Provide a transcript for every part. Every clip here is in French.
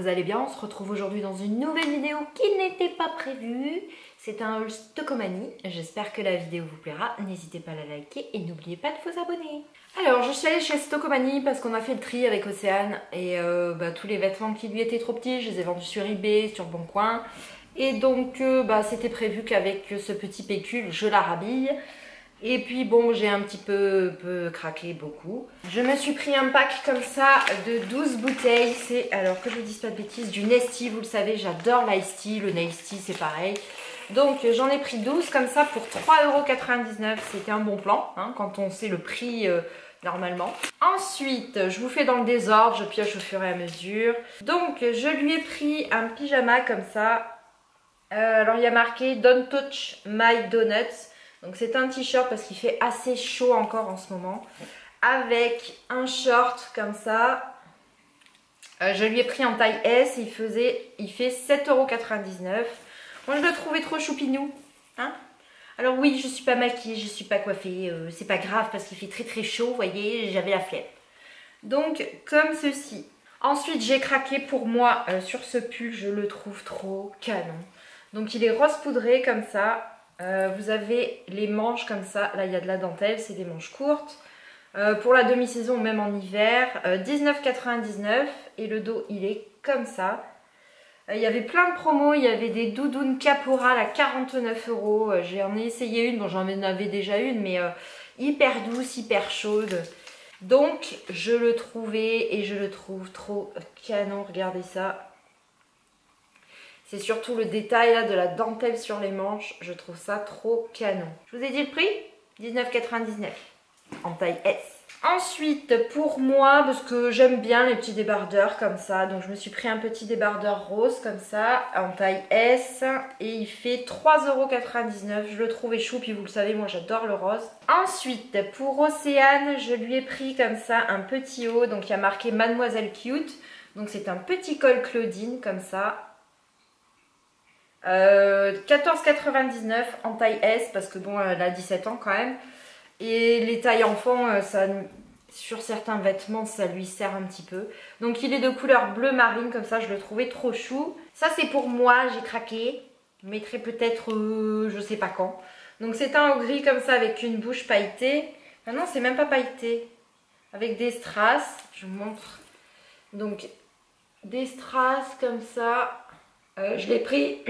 vous allez bien. On se retrouve aujourd'hui dans une nouvelle vidéo qui n'était pas prévue. C'est un haul Stockomanie. J'espère que la vidéo vous plaira. N'hésitez pas à la liker et n'oubliez pas de vous abonner. Alors, je suis allée chez Stockomanie parce qu'on a fait le tri avec Océane. Et tous les vêtements qui lui étaient trop petits, je les ai vendus sur eBay, sur Boncoin. Et donc, c'était prévu qu'avec ce petit pécule, je la rhabille. Et puis bon, j'ai un petit peu craqué beaucoup. Je me suis pris un pack comme ça de 12 bouteilles. C'est, alors que je ne dise pas de bêtises, du Nestea. Vous le savez, j'adore l'Ice Tea. Le Nice Tea, c'est pareil. Donc j'en ai pris 12 comme ça pour 3,99 €. C'était un bon plan, hein, quand on sait le prix normalement. Ensuite, je vous fais dans le désordre, je pioche au fur et à mesure. Donc je lui ai pris un pyjama comme ça. Alors il y a marqué Don't Touch My Donuts. Donc c'est un t-shirt parce qu'il fait assez chaud encore en ce moment. Avec un short comme ça. Je lui ai pris en taille S. Il fait 7,99 €. Moi je le trouvais trop choupinou. Hein, alors oui, je suis pas maquillée, je suis pas coiffée. C'est pas grave parce qu'il fait très très chaud. Vous voyez, j'avais la flemme. Donc comme ceci. Ensuite j'ai craqué pour moi sur ce pull. Je le trouve trop canon. Donc il est rose poudré comme ça. Vous avez les manches comme ça, là il y a de la dentelle, c'est des manches courtes. Pour la demi-saison, même en hiver, 19,99 € et le dos il est comme ça. Il y avait plein de promos, il y avait des doudounes Caporal à 49 €. J'en ai essayé une, bon j'en avais déjà une, mais hyper douce, hyper chaude. Donc je le trouvais et je le trouve trop canon, regardez ça. C'est surtout le détail là de la dentelle sur les manches. Je trouve ça trop canon. Je vous ai dit le prix, 19,99 € en taille S. Ensuite, pour moi, parce que j'aime bien les petits débardeurs comme ça. Donc je me suis pris un petit débardeur rose comme ça en taille S. Et il fait 3,99 €. Je le trouvais chou, puis vous le savez, moi j'adore le rose. Ensuite, pour Océane, je lui ai pris comme ça un petit haut. Donc il y a marqué Mademoiselle Cute. Donc c'est un petit col Claudine comme ça. 14,99 € en taille S parce que bon elle a 17 ans quand même, et les tailles enfants ça, sur certains vêtements ça lui sert un petit peu. Donc il est de couleur bleu marine comme ça, je le trouvais trop chou. Ça c'est pour moi, j'ai craqué. Je mettrai peut-être je sais pas quand. Donc c'est un gris comme ça avec une bouche pailletée. Ah non, c'est même pas pailleté, avec des strass. Je vous montre. Donc des strass comme ça. Je l'ai pris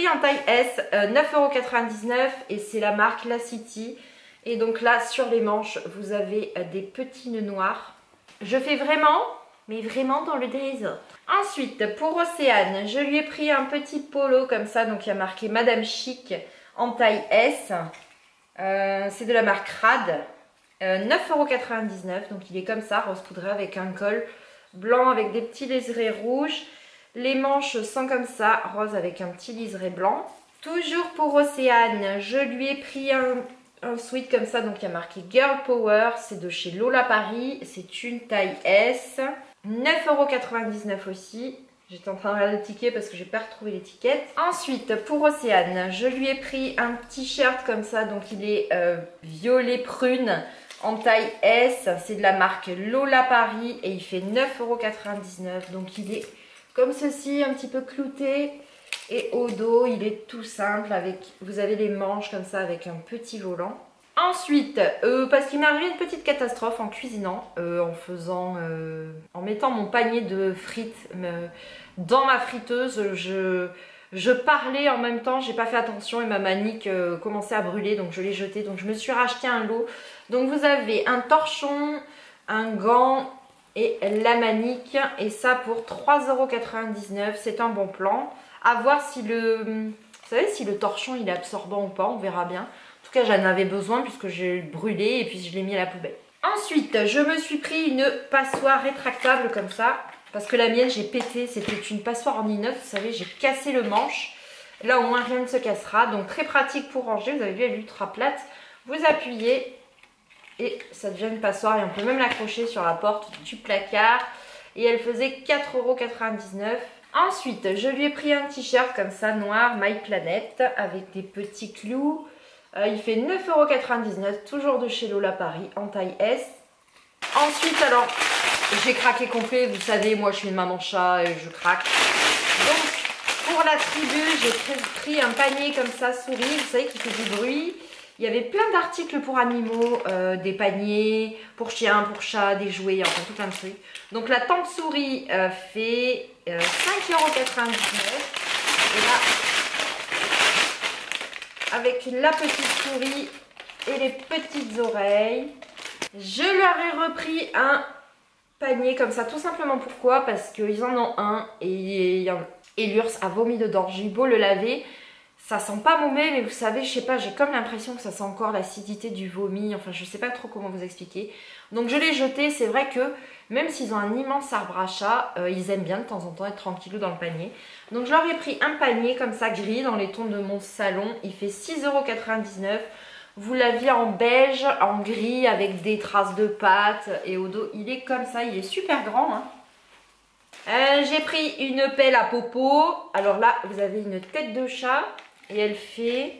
en taille S, 9,99 € et c'est la marque La City. Et donc là sur les manches vous avez des petits nœuds noirs. Je fais vraiment, mais vraiment dans le désordre. Ensuite pour Océane, je lui ai pris un petit polo comme ça. Donc il y a marqué Madame Chic en taille S. C'est de la marque Rad. 9,99 €. Donc il est comme ça, rose poudré avec un col blanc avec des petits liserés rouges. Les manches sont comme ça, rose avec un petit liseré blanc. Toujours pour Océane, je lui ai pris un sweat comme ça. Donc il y a marqué Girl Power, c'est de chez Lola Paris. C'est une taille S. 9,99 € aussi. J'étais en train de regarder le ticket parce que j'ai pas retrouvé l'étiquette. Ensuite, pour Océane, je lui ai pris un t-shirt comme ça. Donc il est violet prune en taille S. C'est de la marque Lola Paris et il fait 9,99 €. Donc il est comme ceci, un petit peu clouté. Et au dos, il est tout simple. Vous avez les manches comme ça avec un petit volant. Ensuite, parce qu'il m'est arrivé une petite catastrophe en cuisinant, en mettant mon panier de frites dans ma friteuse. Je parlais en même temps, j'ai pas fait attention et ma manique commençait à brûler, donc je l'ai jeté. Donc je me suis racheté un lot. Donc vous avez un torchon, un gant et la manique, et ça pour 3,99 €. C'est un bon plan. À voir si vous savez, si le torchon il est absorbant ou pas, on verra bien. En tout cas j'en avais besoin puisque j'ai brûlé et puis je l'ai mis à la poubelle. Ensuite je me suis pris une passoire rétractable comme ça, parce que la mienne j'ai pété. C'était une passoire en inox, vous savez, j'ai cassé le manche. Là au moins rien ne se cassera, donc très pratique pour ranger. Vous avez vu, elle est ultra plate. Vous appuyez et ça devient une passoire, et on peut même l'accrocher sur la porte du placard. Et elle faisait 4,99 €. Ensuite, je lui ai pris un t-shirt comme ça, noir, My Planet, avec des petits clous. Il fait 9,99 €, toujours de chez Lola Paris, en taille S. Ensuite, alors, j'ai craqué complet, vous savez, moi je suis une maman chat et je craque. Donc pour la tribu, j'ai pris un panier comme ça, souris, vous savez, qui fait du bruit. Il y avait plein d'articles pour animaux, des paniers pour chiens, pour chats, des jouets, enfin tout plein de trucs. Donc la tente souris fait 5,99 €. Et là, avec la petite souris et les petites oreilles, je leur ai repris un panier comme ça, tout simplement. Pourquoi? Parce qu'ils en ont un et l'ours a vomi dedans. J'ai eu beau le laver, ça sent pas mauvais, mais vous savez, je sais pas, j'ai comme l'impression que ça sent encore l'acidité du vomi. Enfin, je sais pas trop comment vous expliquer. Donc je l'ai jeté. C'est vrai que même s'ils ont un immense arbre à chat, ils aiment bien de temps en temps être tranquillou dans le panier. Donc je leur ai pris un panier comme ça, gris, dans les tons de mon salon. Il fait 6,99 €. Vous l'aviez en beige, en gris, avec des traces de pâte. Et au dos, il est comme ça, il est super grand, hein. J'ai pris une pelle à popo. Alors là, vous avez une tête de chat. Et elle fait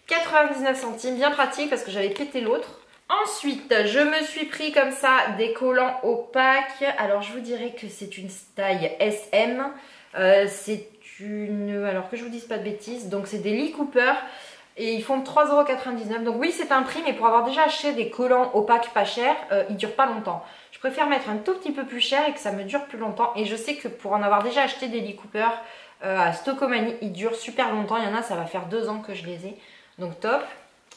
99 centimes. Bien pratique parce que j'avais pété l'autre. Ensuite, je me suis pris comme ça des collants opaques. Alors, je vous dirais que c'est une taille SM. C'est une... Alors que je vous dise pas de bêtises. Donc, c'est des Lee Cooper. Et ils font 3,99 €. Donc oui, c'est un prix, mais pour avoir déjà acheté des collants opaques pas chers, ils durent pas longtemps. Je préfère mettre un tout petit peu plus cher et que ça me dure plus longtemps. Et je sais que pour en avoir déjà acheté des Lee Cooper à Stocomanie, ils durent super longtemps. Il y en a, ça va faire 2 ans que je les ai. Donc top.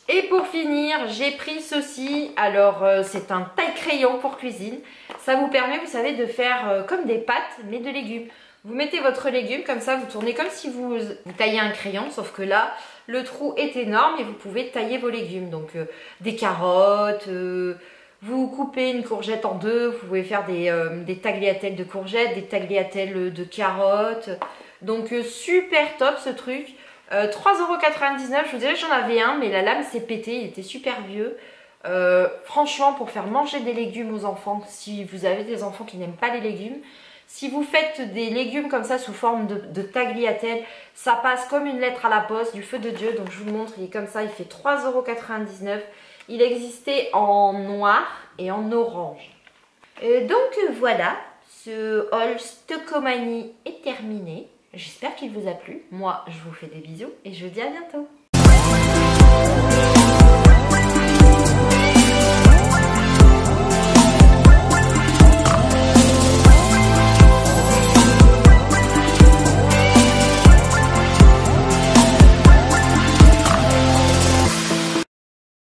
Et pour finir, j'ai pris ceci. Alors, c'est un taille-crayon pour cuisine. Ça vous permet, vous savez, de faire comme des pâtes, mais de légumes. Vous mettez votre légume, comme ça, vous tournez comme si vous taillez un crayon, sauf que là, le trou est énorme et vous pouvez tailler vos légumes. Donc, des carottes, vous coupez une courgette en deux, vous pouvez faire des tagliatelles de courgettes, des tagliatelles de carottes. Donc, super top ce truc. 3,99 €, je vous dirais j'en avais un, mais la lame s'est pétée, il était super vieux. Franchement, pour faire manger des légumes aux enfants, si vous avez des enfants qui n'aiment pas les légumes, si vous faites des légumes comme ça sous forme de tagliatelle, ça passe comme une lettre à la poste, du feu de Dieu. Donc je vous le montre, il est comme ça, il fait 3,99 €. Il existait en noir et en orange. Donc voilà, ce haul Stocomanie est terminé. J'espère qu'il vous a plu. Moi, je vous fais des bisous et je vous dis à bientôt.